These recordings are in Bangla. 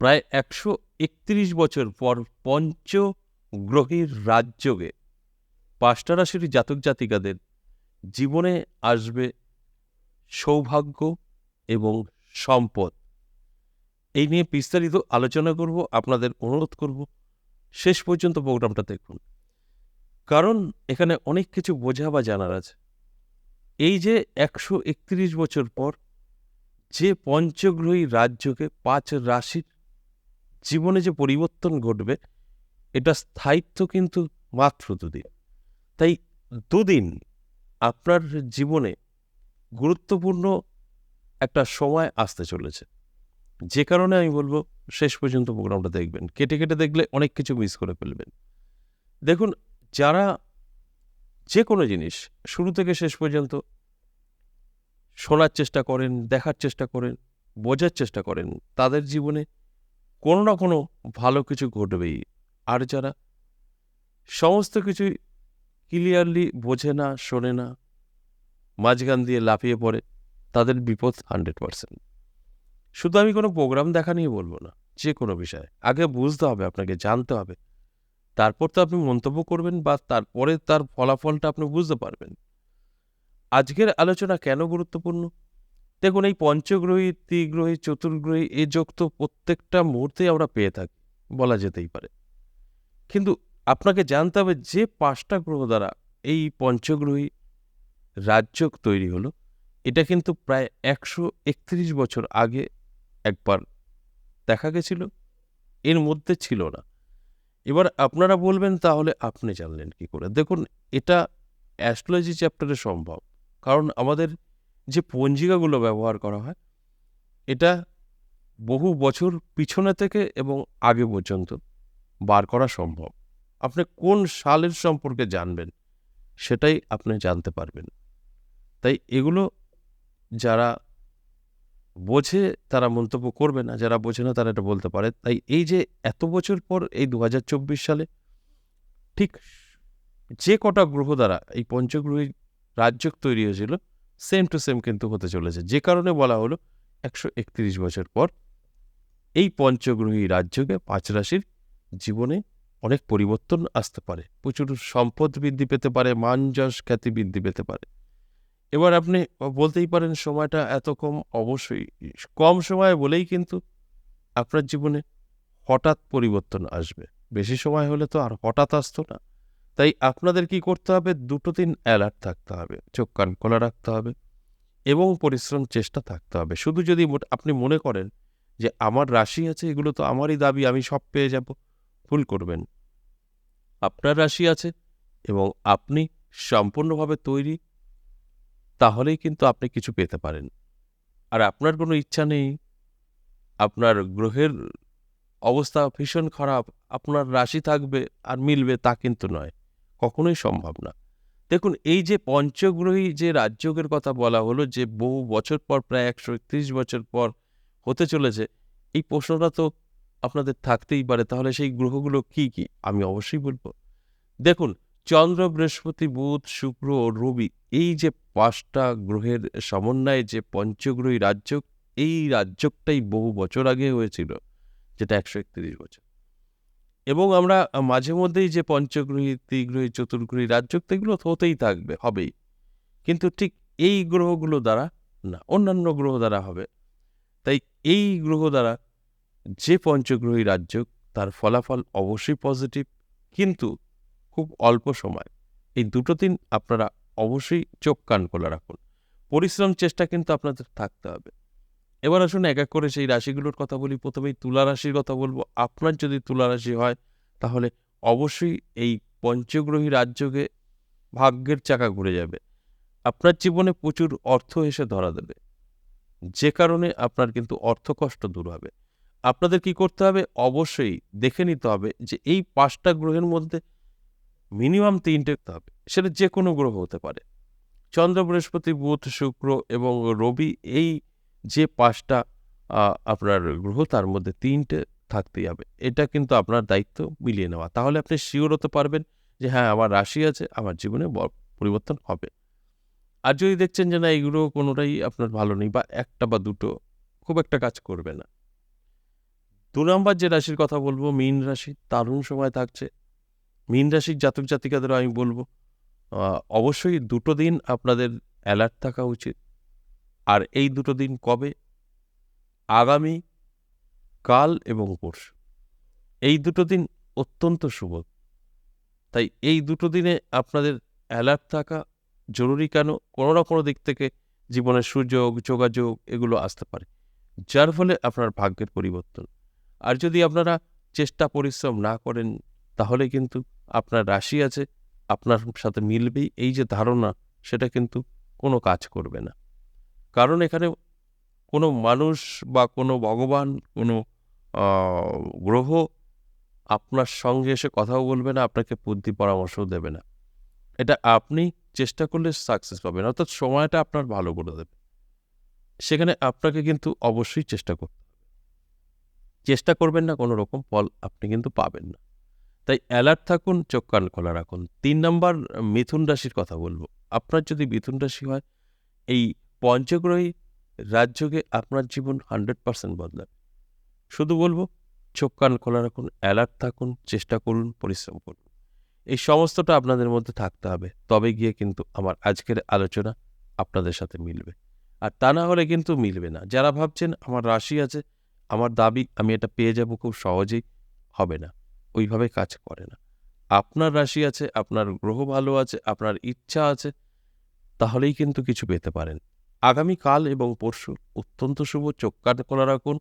প্রায় ১৩১ বছর পর পঞ্চগ্রহীর রাজযোগে ৫টা রাশির জাতক জাতিকাদের জীবনে আসবে সৌভাগ্য এবং সম্পদ। এই নিয়ে বিস্তারিত আলোচনা করব। আপনাদের অনুরোধ করব শেষ পর্যন্ত প্রোগ্রামটা দেখুন, কারণ এখানে অনেক কিছু বোঝা বা জানার আছে। এই যে ১৩১ বছর পর যে পঞ্চগ্রহী রাজযোগে ৫ রাশির জীবনে যে পরিবর্তন ঘটবে, এটা স্থায়িত্ব কিন্তু মাত্র ২ দিন। তাই ২ দিন আপনার জীবনে গুরুত্বপূর্ণ একটা সময় আসতে চলেছে। যে কারণে আমি বলব শেষ পর্যন্ত প্রোগ্রামটা দেখবেন। কেটে, কেটে দেখলে অনেক কিছু মিস করে ফেলবেন। দেখুন, যারা যেকোনো জিনিস শুরু থেকে শেষ পর্যন্ত শোনার চেষ্টা করেন, দেখার চেষ্টা করেন, বোঝার চেষ্টা করেন, তাদের জীবনে কোনো না কোনো ভালো কিছু ঘটবেই। আর যারা সমস্ত কিছুই ক্লিয়ারলি বোঝে না, শোনে না, মাঝখান দিয়ে লাফিয়ে পড়ে, তাদের বিপদ 100%। শুধু আমি কোনো প্রোগ্রাম দেখা নিয়ে বলব না, যে কোনো বিষয় আগে বুঝতে হবে, আপনাকে জানতে হবে। তারপর তো আপনি মন্তব্য করবেন বা তারপরে তার ফলাফলটা আপনি বুঝতে পারবেন। আজকের আলোচনা কেন গুরুত্বপূর্ণ? দেখুন, এই পঞ্চগ্রহী, ত্রিগ্রহী, চতুর্গ্রহী এ যোগ তো প্রত্যেকটা মুহূর্তেই আমরা পেয়ে থাকি, বলা যেতেই পারে। কিন্তু আপনাকে জানতে হবে যে ৫টা গ্রহ দ্বারা এই পঞ্চগ্রহী রাজযোগ তৈরি হলো, এটা কিন্তু প্রায় ১৩১ বছর আগে একবার দেখা গেছিল, এর মধ্যে ছিল না। এবার আপনারা বলবেন, তাহলে আপনি জানলেন কি করে? দেখুন, এটা অ্যাস্ট্রোলজি চ্যাপ্টারে সম্ভব। কারণ আমাদের যে পঞ্জিকাগুলো ব্যবহার করা হয়, এটা বহু বছর পিছনে থেকে এবং আগে পর্যন্ত বার করা সম্ভব। আপনি কোন সালের সম্পর্কে জানবেন, সেটাই আপনি জানতে পারবেন। তাই এগুলো যারা বোঝে তারা মন্তব্য করবে না, যারা বোঝে না তারা এটা বলতে পারে। তাই এই যে এত বছর পর এই ২০২৪ সালে ঠিক যে কটা গ্রহ দ্বারা এই পঞ্চগ্রহী রাজযোগ তৈরি হয়েছিল, সেম টু সেম কিন্তু হতে চলেছে। যে কারণে বলা হলো ১৩১ বছর পর এই পঞ্চগ্রহী রাজযোগে ৫ রাশির জীবনে অনেক পরিবর্তন আসতে পারে। প্রচুর সম্পদ বৃদ্ধি পেতে পারে, মান যশ খ্যাতি বৃদ্ধি পেতে পারে। এবার আপনি বলতেই পারেন সময়টা এত কম। অবশ্যই কম সময় বলেই কিন্তু আপনার জীবনে হঠাৎ পরিবর্তন আসবে। বেশি সময় হলে তো আর হঠাৎ আসতো না। তাই আপনাদের কি করতে হবে? ২টো দিন অ্যালার্ট থাকতে হবে, চোখ কান খোলা রাখতে হবে এবং পরিশ্রম চেষ্টা থাকতে হবে। শুধু যদি আপনি মনে করেন যে আমার রাশি আছে, এগুলো তো আমারই দাবি, আমি সব পেয়ে যাব, ভুল করবেন। আপনার রাশি আছে এবং আপনি সম্পূর্ণভাবে তৈরি, তাহলেই কিন্তু আপনি কিছু পেতে পারেন। আর আপনার কোনো ইচ্ছা নেই, আপনার গ্রহের অবস্থা ভীষণ খারাপ, আপনার রাশি থাকবে আর মিলবে, তা কিন্তু নয়। কখনোই সম্ভব না। দেখুন, এই যে পঞ্চগ্রহী যে রাজযোগের কথা বলা হলো, যে বহু বছর পর, প্রায় ১৩১ বছর পর হতে চলেছে, এই প্রশ্নটা তো আপনাদের থাকতেই পারে। তাহলে সেই গ্রহগুলো কি, কি? আমি অবশ্যই বলব। দেখুন, চন্দ্র, বৃহস্পতি, বুধ, শুক্র ও রবি, এই যে ৫টা গ্রহের সমন্বয়ে যে পঞ্চগ্রহী রাজযোগ, এই রাজযোগটাই বহু বছর আগে হয়েছিল, যেটা ১৩১ বছর। এবং আমরা মাঝে মধ্যেই যে পঞ্চগ্রহী, ত্রিগ্রহী, চতুর্গ্রহী রাজযোগ, এগুলো হতেই থাকবে, হবেই। কিন্তু ঠিক এই গ্রহগুলো দ্বারা না, অন্যান্য গ্রহ দ্বারা হবে। তাই এই গ্রহ দ্বারা যে পঞ্চগ্রহী রাজযোগ, তার ফলাফল অবশ্যই পজিটিভ, কিন্তু খুব অল্প সময়। এই ২টো দিন আপনারা অবশ্যই চোখ কান খোলা রাখুন। পরিশ্রম চেষ্টা কিন্তু আপনাদের থাকতে হবে। এবার আসুন এক এক করে সেই রাশিগুলোর কথা বলি। প্রথমেই তুলা রাশির কথা বলব। আপনার যদি তুলা রাশি হয়, তাহলে অবশ্যই এই পঞ্চগ্রহী রাজযোগে ভাগ্যের চাকা ঘুরে যাবে। আপনার জীবনে প্রচুর অর্থ এসে ধরা দেবে, যে কারণে আপনার কিন্তু অর্থকষ্ট দূর হবে। আপনাদের কি করতে হবে? অবশ্যই দেখে নিতে হবে যে এই ৫টা গ্রহের মধ্যে মিনিমাম ৩টে হবে। সেটা যেকোনো গ্রহ হতে পারে। চন্দ্র, বৃহস্পতি, বুধ, শুক্র এবং রবি, এই যে ৫টা আপনার গ্রহ, তার মধ্যে ৩টে থাকতেই হবে। এটা কিন্তু আপনার দায়িত্ব মিলিয়ে নেওয়া। তাহলে আপনি সিওর হতে পারবেন যে হ্যাঁ, আমার রাশি আছে, আমার জীবনে পরিবর্তন হবে। আর যদি দেখছেন যে না, এগুলো কোনোটাই আপনার ভালো নেই বা ১টা বা ২টো খুব একটা কাজ করবে না, 2 নাম্বার যে রাশির কথা বলবো মীন রাশি, দারুণ সময় থাকছে। মীন রাশির জাতক জাতিকাদেরও আমি বলবো অবশ্যই 2 দিন আপনাদের অ্যালার্ট থাকা উচিত। আর এই 2 দিন কবে? আগামী কাল এবং পরশু। এই 2 দিন অত্যন্ত শুভ। তাই এই 2 দিনে আপনাদের অ্যালার্ট থাকা জরুরি। কেন? কোনো না কোনো দিক থেকে জীবনের সুযোগ, যোগাযোগ এগুলো আসতে পারে। যার ফলে আপনার ভাগ্যের পরিবর্তন। আর যদি আপনারা চেষ্টা পরিশ্রম না করেন তাহলে কিন্তু আপনার রাশি আছে, আপনার সাথে মিলবেই এই যে ধারণা সেটা কিন্তু কোনো কাজ করবে না। কারণ এখানে কোনো মানুষ বা কোনো ভগবান, কোনো আ গ্রহ আপনার সঙ্গে এসে কথাও বলবে না, আপনাকে বুদ্ধি পরামর্শও দেবে না। এটা আপনি চেষ্টা করলে সাকসেস পাবেন। অর্থাৎ সময়টা আপনার ভালো করে দেবে। সেখানে আপনাকে কিন্তু অবশ্যই চেষ্টা করতে হবে। চেষ্টা করবেন না কোনো রকম ফল আপনি কিন্তু পাবেন না। তাই অ্যালার্ট থাকুন, চোখ কান খোলা রাখুন। ৩ নাম্বার মিথুন রাশির কথা বলব। আপনার যদি মিথুন রাশি হয়, এই পঞ্চগ্রহী রাজযোগে আপনার জীবন 100% বদলাবে। শুধু বলবো চোখ কান খোলা রাখুন, অ্যালার্ট থাকুন, চেষ্টা করুন, পরিশ্রম করুন। এই সমস্তটা আপনাদের মধ্যে থাকতে হবে। তবে গিয়ে কিন্তু আমার আজকের আলোচনা আপনাদের সাথে মিলবে। আর তা না হলে কিন্তু মিলবে না। যারা ভাবছেন আমার রাশি আছে, আমার দাবি আমি এটা পেয়ে যাব খুব সহজেই, হবে না। ওইভাবে কাজ করে না। আপনার রাশি আছে, আপনার গ্রহ ভালো আছে, আপনার ইচ্ছা আছে, তাহলেই কিন্তু কিছু পেতে পারেন। আগামীকাল এবং পরশু অত্যন্ত শুভ। চোখ কান খোলা রাখুন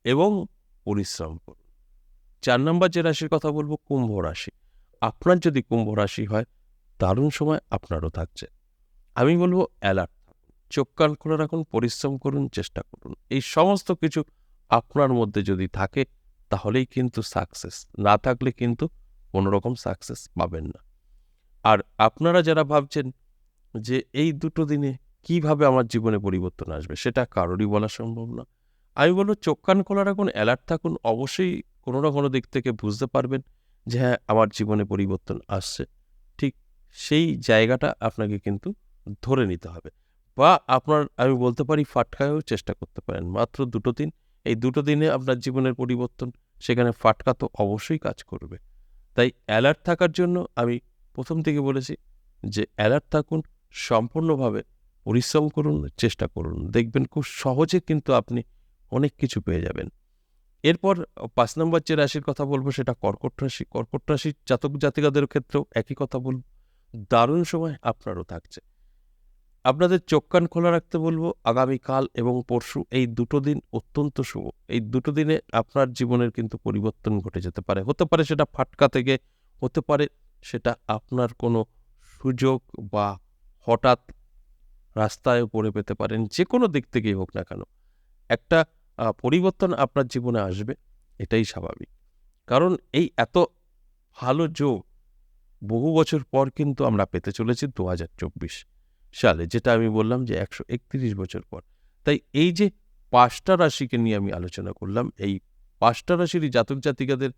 এবং পরিশ্রম করুন। ৪ নম্বর যে রাশির কথা বলব কুম্ভ রাশি। আপনার যদি কুম্ভ রাশি হয়, দারুণ সময় আপনারও থাকছে। আমি বলব অ্যালার্ট থাকুন, চোখ কান খোলা রাখুন, পরিশ্রম করুন, চেষ্টা করুন। এই সমস্ত কিছু আপনার মধ্যে যদি থাকে তাহলেই কিন্তু সাকসেস। না থাকলে কিন্তু কোনোরকম সাকসেস পাবেন না। আর আপনারা যারা ভাবছেন যে এই 2 দিনে কিভাবে আমার জীবনে পরিবর্তন আসবে সেটা কারোরই বলা সম্ভব না। আমি বলব চোখ কান খোলা রাখুন, অ্যালার্ট থাকুন। অবশ্যই কোনো না কোনো দিক থেকে বুঝতে পারবেন যে হ্যাঁ, আমার জীবনে পরিবর্তন আসছে। ঠিক সেই জায়গাটা আপনাকে কিন্তু ধরে নিতে হবে। বা আমি বলতে পারি ফাটকায়ও চেষ্টা করতে পারেন। মাত্র 2 দিন। এই 2 দিনে আপনার জীবনের পরিবর্তন, সেখানে ফাটকা তো অবশ্যই কাজ করবে। তাই অ্যালার্ট থাকার জন্য আমি ১ম থেকে বলেছি যে অ্যালার্ট থাকুন, সম্পূর্ণভাবে পরিশ্রম করুন, চেষ্টা করুন। দেখবেন খুব সহজে কিন্তু আপনি অনেক কিছু পেয়ে যাবেন। এরপর ৫ নম্বর যে রাশির কথা বলব সেটা কর্কট রাশি। কর্কট রাশির জাতক জাতিকাদের ক্ষেত্রেও একই কথা বলব। দারুণ সময় আপনারও থাকছে। আপনাদের চোখ কান খোলা রাখতে বলব। আগামীকাল এবং পরশু এই 2 দিন অত্যন্ত শুভ। এই 2 দিনে আপনার জীবনের কিন্তু পরিবর্তন ঘটে যেতে পারে। হতে পারে সেটা ফাটকা থেকে, হতে পারে সেটা আপনার কোনো সুযোগ বা হঠাৎ রাস্তায়ও পড়ে পেতে পারেন। যেকোনো দিক থেকেই হোক না কেন, একটা পরিবর্তন আপনার জীবনে আসবে, এটাই স্বাভাবিক। কারণ এই এত ভালো যোগ বহু বছর পর কিন্তু আমরা পেতে চলেছি ২০২৪ সালে, যেটা আমি বললাম যে ১৩১ বছর পর। তাই এই যে ৫টা রাশিকে নিয়ে আমি আলোচনা করলাম, এই ৫টা রাশিরই জাতক জাতিকাদের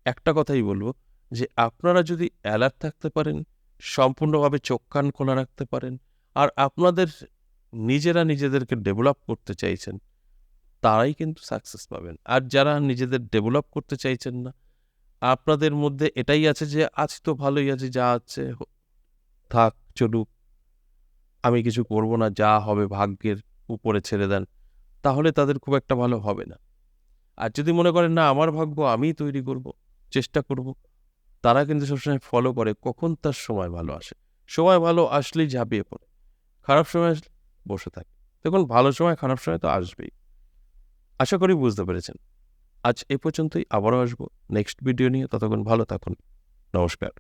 একটা কথাই বলব যে আপনারা যদি অ্যালার্ট থাকতে পারেন, সম্পূর্ণভাবে চোখ কান খোলা রাখতে পারেন, আর আপনাদের নিজেরা নিজেদেরকে ডেভেলপ করতে চাইছেন, তারাই কিন্তু সাকসেস পাবেন। আর যারা নিজেদের ডেভেলপ করতে চাইছেন না, আপনাদের মধ্যে এটাই আছে যে আজ তো ভালোই আছি, যা আছে থাক চলুক, আমি কিছু করব না, যা হবে ভাগ্যের উপরে ছেড়ে দেন, তাহলে তাদের খুব একটা ভালো হবে না। আর যদি মনে করেন না আমার ভাগ্য আমিই তৈরি করব, চেষ্টা করব, তারা কিন্তু সবসময় ফলো করে কখন তার সময় ভালো আসে। সময় ভালো আসলেই ঝাঁপিয়ে পড়ে, খারাপ সময় আসলে বসে থাকে। দেখুন ভালো সময় খারাপ সময় তো আসবেই। আশা করি বুঝতে পেরেছেন। আজ এ পর্যন্তই, আবারও আসবো নেক্সট ভিডিও নিয়ে। ততক্ষণ ভালো থাকুন। নমস্কার।